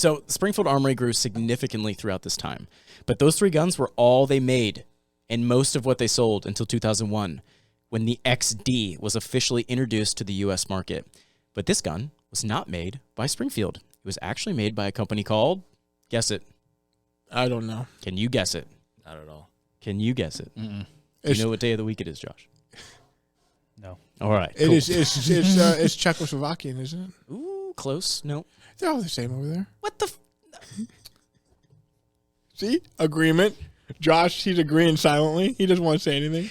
So Springfield Armory grew significantly throughout this time, but those 3 guns were all they made and most of what they sold until 2001, when the XD was officially introduced to the U.S. market. But this gun was not made by Springfield. It was actually made by a company called, guess it. I don't know. Can you guess it? Not at all. Can you guess it? Mm-mm. Do you know what day of the week it is, Josh? No. All right. It cool. is. It's Czechoslovakian, isn't it? Ooh, close. No. They're all the same over there. What the? See? Agreement. Josh, he's agreeing silently. He doesn't want to say anything.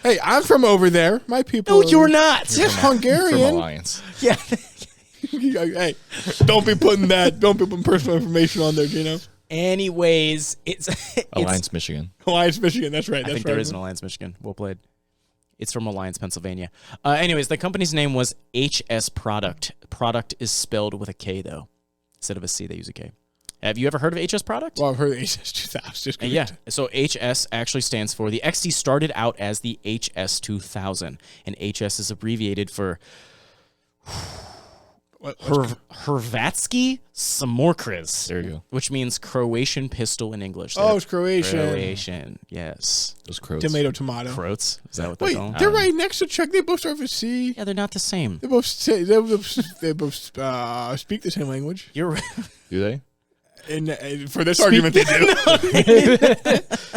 Hey, I'm from over there. My people. No, you're not. Yes, Hungarian. From Alliance. Yeah. Hey, don't be putting personal information on there, Gino. Anyways, it's Alliance, Michigan. Alliance, Michigan. That's right. I think there is an Alliance, Michigan. Well played. It's from Alliance, Pennsylvania. Anyways, the company's name was HS Product. Product is spelled with a K, though. Instead of a C, they use a K. Have you ever heard of HS Product? Well, I've heard of HS 2000. Yeah. So HS actually stands for, the XD started out as the HS 2000, and HS is abbreviated for Hrvatski Samorkriz. There you go. Which means Croatian pistol in English. Oh, it's Croatian. Croatian, yes. Those croats. Tomato. Croats? Is that what they're Wait, called? they're right next to Czech. They both start with C. Yeah, they're not the same. They both say, they both speak the same language. You're right. Do they? And for this argument, they do.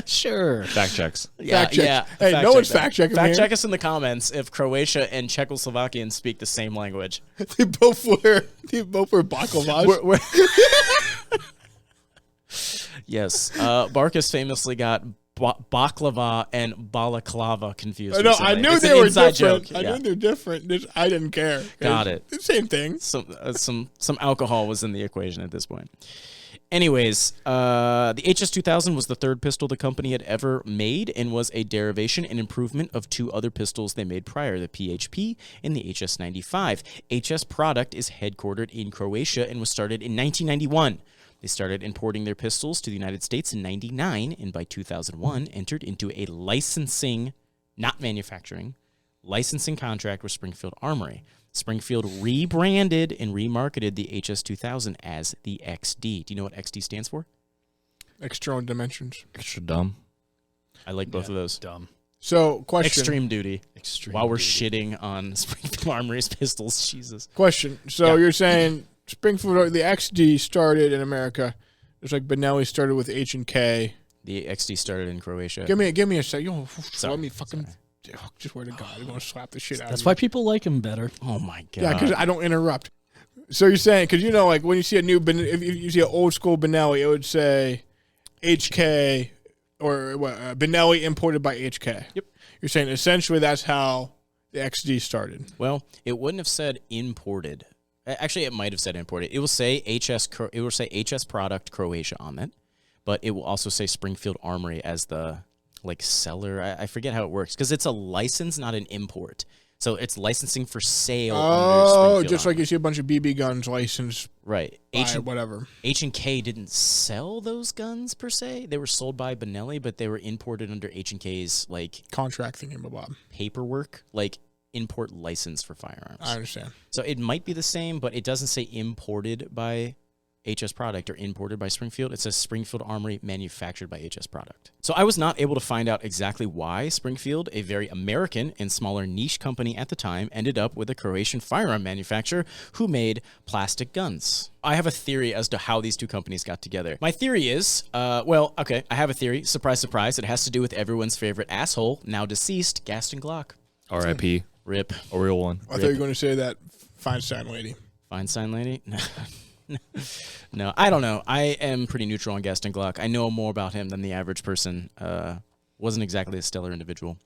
Sure. Fact checks. Yeah, Fact check. yeah. Hey, Fact no check one's that. fact checking Fact here. check us in the comments if Croatia and Czechoslovakian speak the same language. They both wear baklavas. Yes. Barkus famously got baklava and balaclava confused. No, recently. I knew It's they an were inside different. joke. I Yeah. knew they're different. I didn't care. Got it. The same thing. Some alcohol was in the equation at this point. Anyways, the HS-2000 was the 3rd pistol the company had ever made and was a derivation and improvement of 2 other pistols they made prior, the PHP and the HS-95. HS Product is headquartered in Croatia and was started in 1991. They started importing their pistols to the United States in 1999 and by 2001 entered into a licensing, not manufacturing, licensing contract with Springfield Armory. Springfield rebranded and remarketed the HS-2000 as the XD. Do you know what XD stands for? External dimensions. Extra dumb. I like both of those. Dumb. So, question. Extreme duty. Extreme. While we're duty. shitting on Springfield Armory's pistols. Jesus. Question. So, Yeah. you're saying Springfield, the XD started in America. It's like Benelli started with H and K. The XD started in Croatia. Give me a sec. Sorry. Let me fucking. Just swear to God, I'm going to slap the shit out That's of why you. people like him better. Oh my god. Yeah, because I don't interrupt. So you're saying, because like when you see a new, if you see an old school Benelli, it would say HK or what, Benelli imported by HK. Yep. You're saying essentially that's how the XD started. Well, it wouldn't have said imported. Actually, it might have said imported. It will say HS. It will say HS Product Croatia on it, but it will also say Springfield Armory as the seller. I forget how it works because it's a license, not an import. So it's licensing for sale. Under Oh, Springfield just like Armory. you see a bunch of BB guns licensed Right. by whatever. H&K didn't sell those guns per se. They were sold by Benelli, but they were imported under H&K's Contract thingy, blah. paperwork, import license for firearms. I understand. So it might be the same, but it doesn't say imported by HS Product or imported by Springfield. It says Springfield Armory manufactured by HS Product. So I was not able to find out exactly why Springfield, a very American and smaller niche company at the time, ended up with a Croatian firearm manufacturer who made plastic guns. I have a theory as to how these two companies got together. My theory is, I have a theory. Surprise, surprise. It has to do with everyone's favorite asshole, now deceased, Gaston Glock. R.I.P. Rip. A real one. I thought you were going to say that Feinstein lady. Feinstein lady? No, I don't know. I am pretty neutral on Gaston Glock. I know more about him than the average person. Wasn't exactly a stellar individual.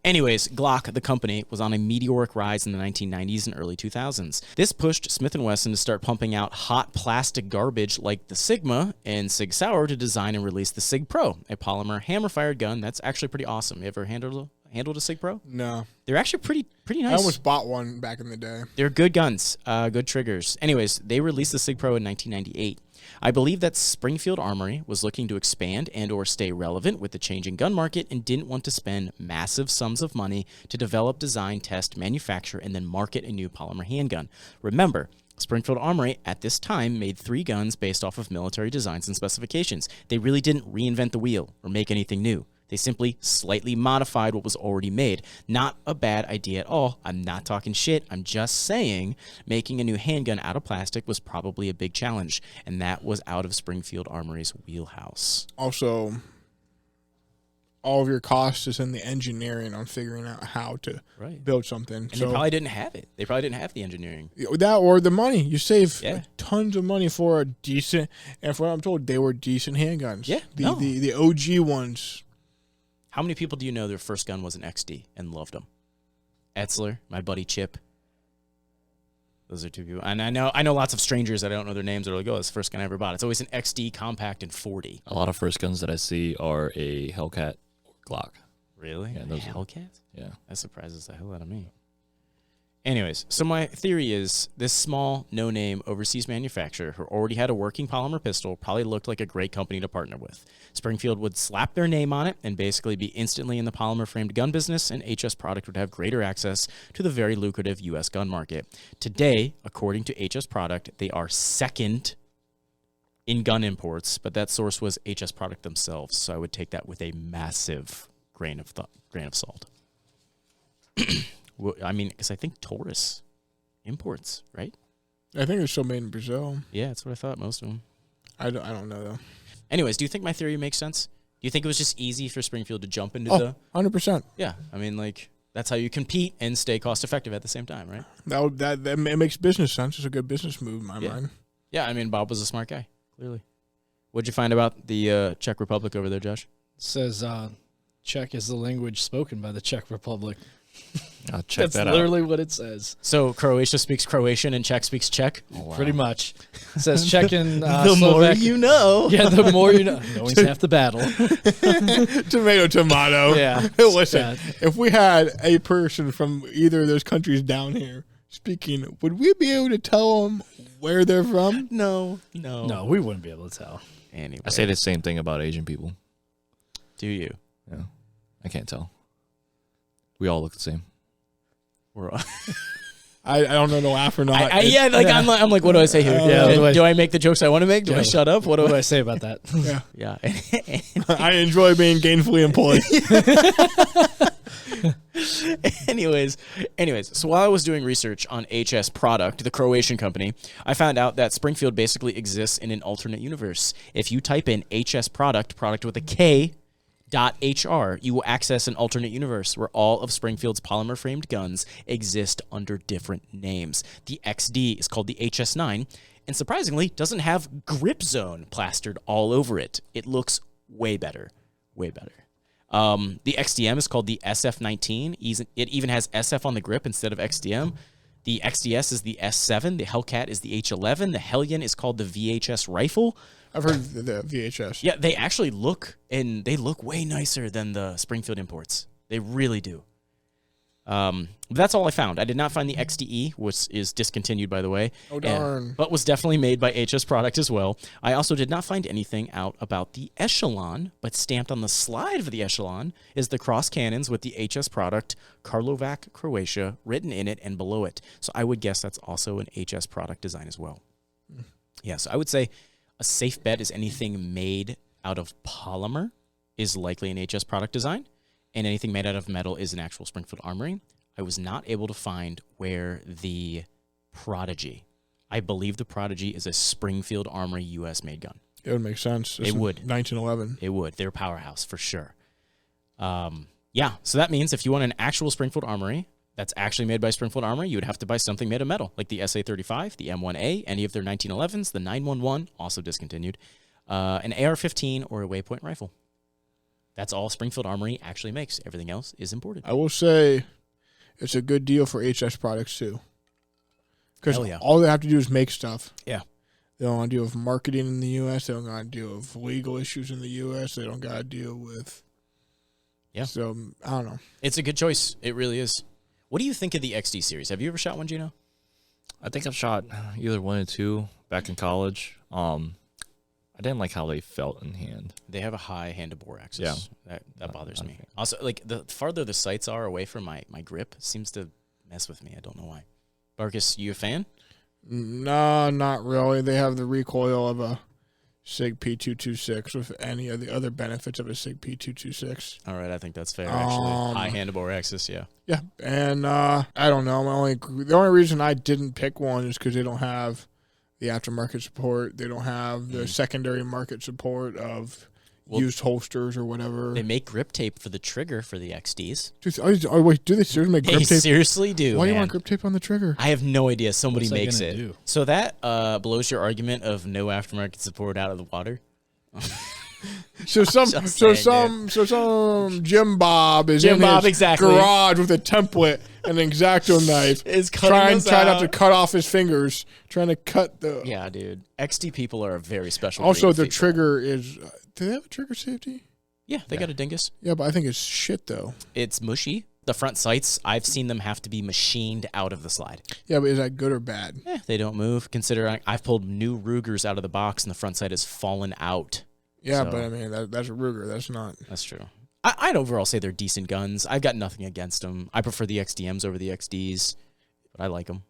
Anyways, Glock, the company, was on a meteoric rise in the 1990s and early 2000s. This pushed Smith & Wesson to start pumping out hot plastic garbage like the Sigma and Sig Sauer to design and release the Sig Pro, a polymer hammer-fired gun that's actually pretty awesome. You ever handled a Sig Pro? No. They're actually pretty nice. I almost bought one back in the day. They're good guns, good triggers. Anyways, they released the Sig Pro in 1998. I believe that Springfield Armory was looking to expand and or stay relevant with the changing gun market and didn't want to spend massive sums of money to develop, design, test, manufacture, and then market a new polymer handgun. Remember, Springfield Armory at this time made 3 guns based off of military designs and specifications. They really didn't reinvent the wheel or make anything new. They simply slightly modified what was already made. Not a bad idea at all. I'm not talking shit. I'm just saying making a new handgun out of plastic was probably a big challenge, and that was out of Springfield Armory's wheelhouse. Also, all of your cost is in the engineering on figuring out how to build something. And they probably didn't have it. They probably didn't have the engineering. That or the money. You save tons of money for a decent, and for what I'm told, they were decent handguns. Yeah, the OG ones. How many people do you know their first gun was an XD and loved them? Etzler, my buddy Chip. Those are 2 people. And I know lots of strangers that I don't know their names that are like, oh, it's the first gun I ever bought. It's always an XD, compact, and 40. A lot of first guns that I see are a Hellcat or Glock. Really? Yeah, those Hellcat? Yeah. That surprises the hell out of me. Anyways, so my theory is this small, no-name overseas manufacturer who already had a working polymer pistol probably looked like a great company to partner with. Springfield would slap their name on it and basically be instantly in the polymer-framed gun business, and HS Product would have greater access to the very lucrative U.S. gun market. Today, according to HS Product, they are second in gun imports, but that source was HS Product themselves, so I would take that with a massive grain of salt. Well, I mean, because I think Taurus imports, right? I think they're still made in Brazil. Yeah, that's what I thought, most of them. I don't know, though. Anyways, do you think my theory makes sense? Do you think it was just easy for Springfield to jump into the... 100%. Yeah, I mean, like, that's how you compete and stay cost-effective at the same time, right? That it makes business sense. It's a good business move in my mind. Yeah, I mean, Bob was a smart guy, clearly. What'd you find about the Czech Republic over there, Josh? It says Czech is the language spoken by the Czech Republic. I'll check that out. That's literally what it says. So Croatia speaks Croatian and Czech speaks Czech? Oh, wow. Pretty much. It says Czech and the Slovak. more you know. Yeah, the more you know. Knowing's half the battle. Tomato. Yeah. Listen, if we had a person from either of those countries down here speaking, would we be able to tell them where they're from? No. No, we wouldn't be able to tell. Anyway. I say the same thing about Asian people. Do you? Yeah. I can't tell. We all look the same. We're all... I don't know to laugh or not. I'm like, what do I say here? Do I make the jokes I want to make? Do I shut up? What do I say about that? Yeah. I enjoy being gainfully employed. Anyways, so while I was doing research on HS Product, the Croatian company, I found out that Springfield basically exists in an alternate universe. If you type in HS product with a K, .hr, you will access an alternate universe where all of Springfield's polymer-framed guns exist under different names. The XD is called the HS9, and surprisingly, doesn't have grip zone plastered all over it. It looks way better. The XDM is called the SF19. It even has SF on the grip instead of XDM. The XDS is the S7. The Hellcat is the H11. The Hellion is called the VHS rifle. I've heard the VHS. Yeah, they actually look way nicer than the Springfield imports. They really do. That's all I found. I did not find the XDE, which is discontinued, by the way. Oh, darn. But was definitely made by HS Product as well. I also did not find anything out about the Echelon, but stamped on the slide of the Echelon is the cross cannons with the HS Product Karlovac, Croatia, written in it and below it. So I would guess that's also an HS Product design as well. Yeah, so I would say a safe bet is anything made out of polymer is likely an HS Product design, and anything made out of metal is an actual Springfield Armory. I was not able to find where the Prodigy. I believe the Prodigy is a Springfield Armory U.S. made gun. It would make sense. It would. 1911. It would. They're a powerhouse for sure. Yeah, so that means if you want an actual Springfield Armory that's actually made by Springfield Armory, you would have to buy something made of metal, like the SA-35, the M1A, any of their 1911s, the 911, also discontinued, an AR-15, or a Waypoint rifle. That's all Springfield Armory actually makes. Everything else is imported. I will say it's a good deal for HS products, too. Because all they have to do is make stuff. Yeah. They don't want to deal with marketing in the U.S. They don't got to deal with legal issues in the U.S. They don't got to deal with... Yeah. So, I don't know. It's a good choice. It really is. What do you think of the XD series? Have you ever shot one, Gino? I think I've shot either 1 or 2 back in college. I didn't like how they felt in hand. They have a high hand-to-bore axis. Yeah. That bothers me. Also, like, the farther the sights are away from my grip seems to mess with me. I don't know why. Marcus, you a fan? No, not really. They have the recoil of a SIG P226 with any of the other benefits of a SIG P226. All right, I think that's fair, actually. High handlebar axis, yeah. Yeah, and I don't know. The only reason I didn't pick one is because they don't have the aftermarket support. They don't have the secondary market support of used holsters or whatever. They make grip tape for the trigger for the XDs. Wait, do they seriously make grip They tape? seriously do. Why do you man. want grip tape on the trigger? I have no idea. Somebody What's that makes gonna it. do? So that blows your argument of no aftermarket support out of the water. So some Jim Bob is in his exactly. garage with a template and an X-Acto knife, Is cutting those trying not out. to cut off his fingers, trying to cut the. Yeah, dude. XD people are a very special. Also, breed of the people. trigger is. Do they have a trigger safety? Yeah, they got a dingus. Yeah, but I think it's shit though. It's mushy. The front sights, I've seen them have to be machined out of the slide. Yeah, but is that good or bad? They don't move. Consider I've pulled new Rugers out of the box and the front sight has fallen out. Yeah, So- but I mean that's a Ruger. That's not. That's true. I'd overall say they're decent guns. I've got nothing against them. I prefer the XDMs over the XDs, but I like them.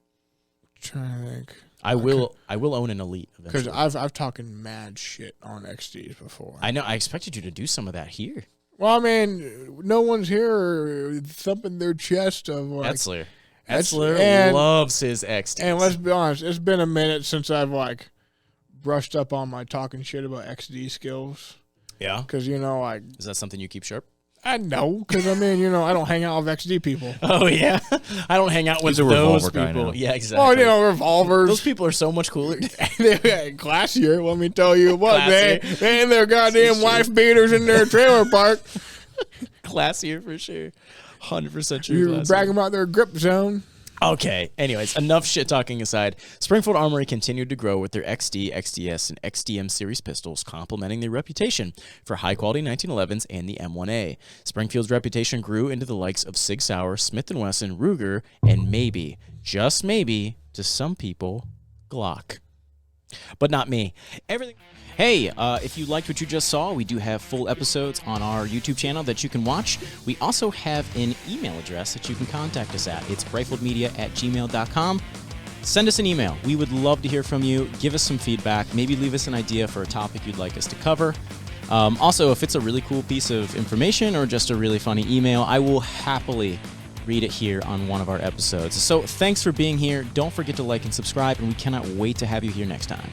Trying to think. I will own an Elite Because eventually. I've talking mad shit on XDs before. I know. I expected you to do some of that here. Well, I mean, no one's here thumping their chest of like. Etzler. That's- Etzler and- loves his XDs. And let's be honest, it's been a minute since I've like brushed up on my talking shit about XD skills. Yeah. Because like Is that something you keep sharp? I know. Because I mean, I don't hang out with XD people. Oh yeah. I don't hang out with He's a those revolver guy people. now. Yeah, exactly. Well, revolvers. Those people are so much cooler. They're classier. Let me tell you what, man. Classier. They and their goddamn True. wife beaters in their trailer park. Classier for sure. 100% true. You're classier. bragging about their grip zone. Okay. Anyways, enough shit talking aside. Springfield Armory continued to grow with their XD, XDS, and XDM series pistols, complementing their reputation for high-quality 1911s and the M1A. Springfield's reputation grew into the likes of Sig Sauer, Smith & Wesson, Ruger, and maybe, just maybe, to some people, Glock. But not me. Everything. Hey, if you liked what you just saw, we do have full episodes on our YouTube channel that you can watch. We also have an email address that you can contact us at. It's rifledmedia@gmail.com. Send us an email. We would love to hear from you. Give us some feedback. Maybe leave us an idea for a topic you'd like us to cover. Also, if it's a really cool piece of information or just a really funny email, I will happily read it here on one of our episodes. So thanks for being here. Don't forget to like and subscribe, and we cannot wait to have you here next time.